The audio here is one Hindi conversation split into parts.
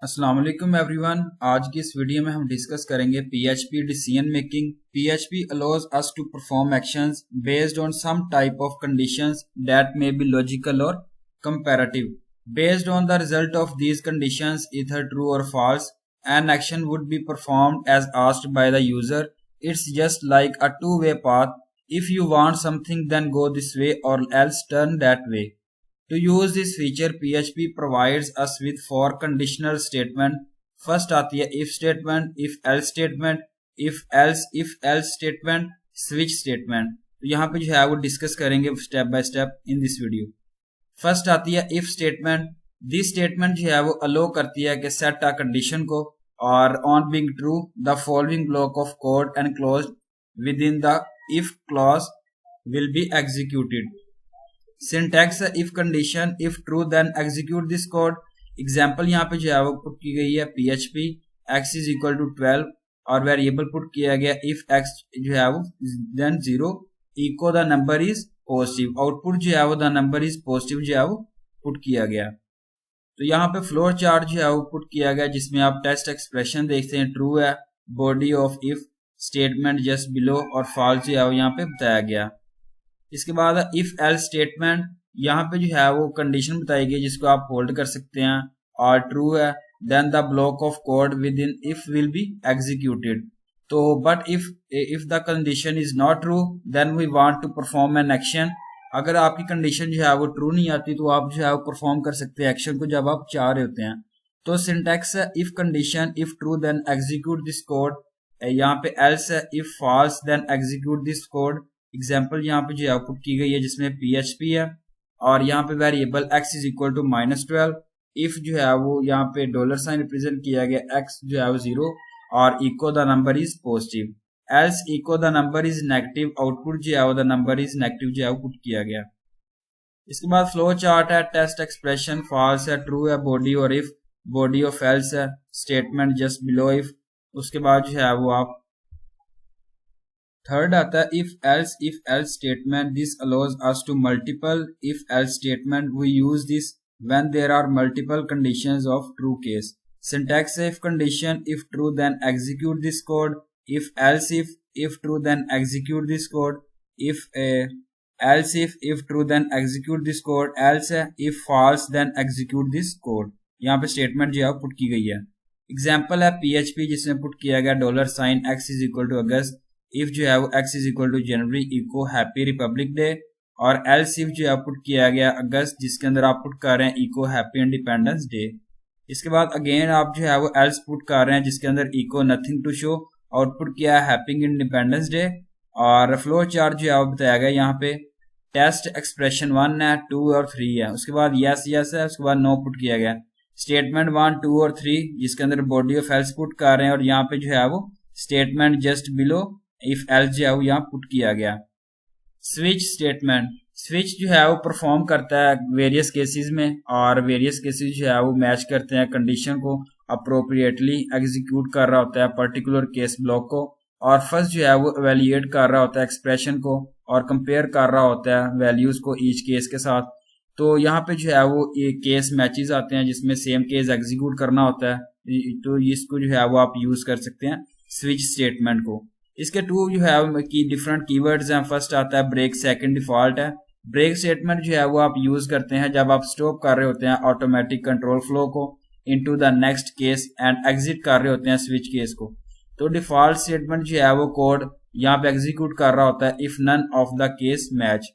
अस्सलाम वालेकुम एवरीवन। आज की इस वीडियो में हम डिस्कस करेंगे PHP decision making. PHP allows us to perform actions based on some type of conditions that may be logical or comparative. Based on the result of these conditions, either true or false, an action would be performed as asked by the user. It's just like a two-way path. If you want something, then go this way or else turn that way. To use this feature, PHP provides us with four conditional statement. First आती है if statement, if else statement, if else statement, switch statement। तो यहाँ पे जो है वो डिस्कस करेंगे step by step in this video. First आती है if statement। दिस स्टेटमेंट जो है वो अलो करती है कि सेट अ कंडीशन को और on being true the following block of code enclosed with in the if clause will be executed। Syntax है if condition, if true then execute this code। Example यहाँ पे जो है वो पुट की गई है PHP x is equal to 12 और वेरिएबल पुट किया गया if x जो है वो then 0 echo the number is positive। Output जो है वो the number is positive जो है वो पुट किया गया। तो यहाँ पे फ्लोर चार्ट जो है वो पुट किया गया जिसमें आप टेस्ट एक्सप्रेशन देखते हैं। ट्रू है body of if statement just below और फॉल्स जो है वो यहाँ पे बताया गया। इसके बाद इफ एल्स स्टेटमेंट, यहाँ पे जो है वो कंडीशन बताई गई जिसको आप होल्ड कर सकते हैं और ट्रू है then the block of code within if will be executed. तो but if the condition is not true then we want to perform an action. अगर आपकी कंडीशन जो है वो ट्रू नहीं आती तो आप जो है वो परफॉर्म कर सकते हैं एक्शन को जब आप चाह रहे होते हैं। तो सिंटैक्स है if condition if true then execute this code. यहाँ पे एल्स है if false then execute this code. Example यहाँ पे जो आउटपुट की गई है जिसमें PHP है और यहाँ पे variable x is equal to -12। If जो है वो यहाँ पे डॉलर साइन रिप्रेजेंट किया गया, x जो है वो 0 और eco the number is positive. Else eco the number is negative, output जो है वो द नंबर इज नेगेटिव जो है वो पुट किया गया। इसके बाद फ्लो चार्ट है टेस्ट एक्सप्रेशन। फॉल्स है, ट्रू है बॉडी और इफ, बॉडी ऑफ एल्स है, स्टेटमेंट जस्ट बिलो इफ। उसके बाद जो है वो आप थर्ड आता है if else statement। this allows us to multiple if else statement। we use this when there are multiple conditions of true case। syntax if condition if true then execute this code। if else if true then execute this code। if else if true then execute this code। else if false then execute this code। यहाँ पे स्टेटमेंट जो है पुट की गई है। एग्जाम्पल है PHP जिसमें पुट किया गया dollar sign x is equal to August. If जो है वो x is equal to January echo happy republic day और एल्स इफ जो है पुट किया गया अगस्त जिसके अंदर आप पुट कर रहे हैं इको हैप्पी इंडिपेंडेंस डे। इसके बाद अगेन आप जो है वो एल्स पुट कर रहे हैं जिसके अंदर echo nothing to show, output किया है हैप्पी इंडिपेंडेंस डे। और फ्लो चार्ट जो है वो बताया गया यहाँ पे टेस्ट एक्सप्रेशन 1 है, 2 और 3 है। उसके बाद यस है, उसके बाद नो पुट किया गया। स्टेटमेंट 1, 2 और 3 जिसके अंदर बॉडी ऑफ एल्स पुट कर रहे हैं और यहाँ पे जो है वो statement just below if else जो है वो यहाँ पुट किया गया। स्विच स्टेटमेंट, स्विच जो है वो परफॉर्म करता है वेरियस केसेस में और वेरियस केसेस जो है वो मैच करते हैं कंडीशन को, अप्रोप्रिएटली एग्जीक्यूट कर रहा होता है पर्टिकुलर केस ब्लॉक को और फर्स्ट जो है वो एवेल्युएट कर रहा होता है एक्सप्रेशन को और कंपेयर कर रहा होता है वैल्यूज को ईच केस के साथ। तो यहाँ पे जो है वो ये केस मैचेस आते हैं जिसमें सेम केस एग्जीक्यूट करना होता है। तो इसको जो है वो आप यूज कर सकते हैं स्विच स्टेटमेंट को। इसके टू जो है की डिफरेंट कीवर्ड्स हैं। फर्स्ट आता है ब्रेक, सेकंड डिफॉल्ट है। ब्रेक स्टेटमेंट जो है वो आप यूज करते हैं जब आप स्टॉप कर रहे होते हैं ऑटोमेटिक कंट्रोल फ्लो को into the next case and exit कर रहे होते हैं स्विच केस को। तो डिफॉल्ट स्टेटमेंट जो है वो कोड यहाँ पे एग्जीक्यूट कर रहा होता है if none of the case match.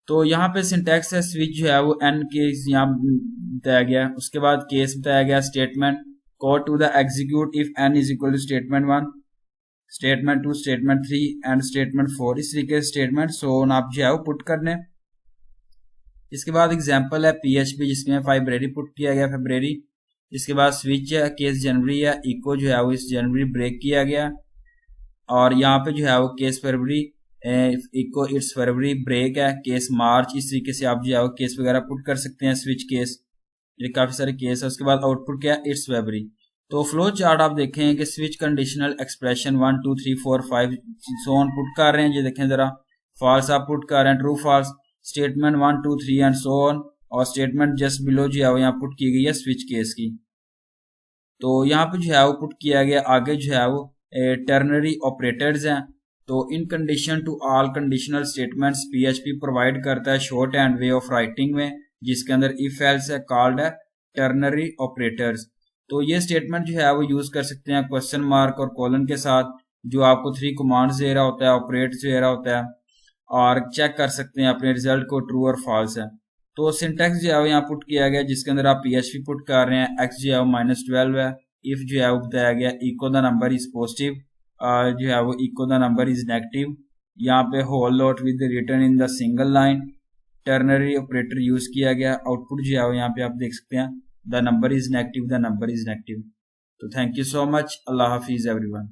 तो यहाँ पे सिंटैक्स है स्विच जो है वो एन केस यहाँ बताया गया। उसके बाद केस बताया गया statement code to the execute if N is equal to statement 1, statement 2, statement 3 and statement 4। इस तरीके से स्टेटमेंट सोन आप जो है वो पुट करने। इसके बाद एग्जांपल है PHP जिसमें फरवरी पुट किया गया फरवरी। इसके बाद स्विच है केस जनवरी है, इको जो है वो इस जनवरी ब्रेक किया गया और यहाँ पे जो है वो case February echo it's February break है केस मार्च। इस तरीके से आप जो है वो केस वगैरह पुट कर सकते हैं स्विच केस। ये काफी सारे केस है। उसके बाद आउटपुट क्या है इट्स फरवरी। तो फ्लो चार्ट आप देखें कि switch conditional expression 1, 2, 3, 4, 5 so on put कर रहे हैं। ये देखें जरा फॉल्स आप पुट कर रहे हैं, true false, statement 1, 2, 3 and so on और स्टेटमेंट जस्ट बिलो जो है वो यहाँ पुट की गई है स्विच केस की। तो यहाँ पे जो है वो पुट किया गया, आगे जो है वो टर्नरी ऑपरेटर्स हैं। तो in condition to all conditional statements PHP provide करता है short and way of writing में, जिसके अंदर इफ एल्स है कॉल्ड है टर्नरी ऑपरेटर्स। तो ये स्टेटमेंट जो है वो यूज कर सकते हैं क्वेश्चन मार्क और कॉलन के साथ, जो आपको 3 कमांड्स दे रहा होता है, ऑपरेट दे रहा होता है, और चेक कर सकते हैं अपने रिजल्ट को ट्रू और फॉल्स है। तो सिंटेक्स जो है वो यहाँ पुट किया गया, जिसके अंदर आप PHP पुट कर रहे हैं। x जो है वो -12 है। इफ जो है वो बताया गया echo the number is positive, जो है वो echo the number is negative. यहाँ पे whole lot with return in the single line, ternary operator use किया गया। आउटपुट जो है वो यहाँ पे आप देख सकते हैं, the number is negative, the number is negative. तो थैंक यू सो मच, अल्लाह हाफिज एवरीवन।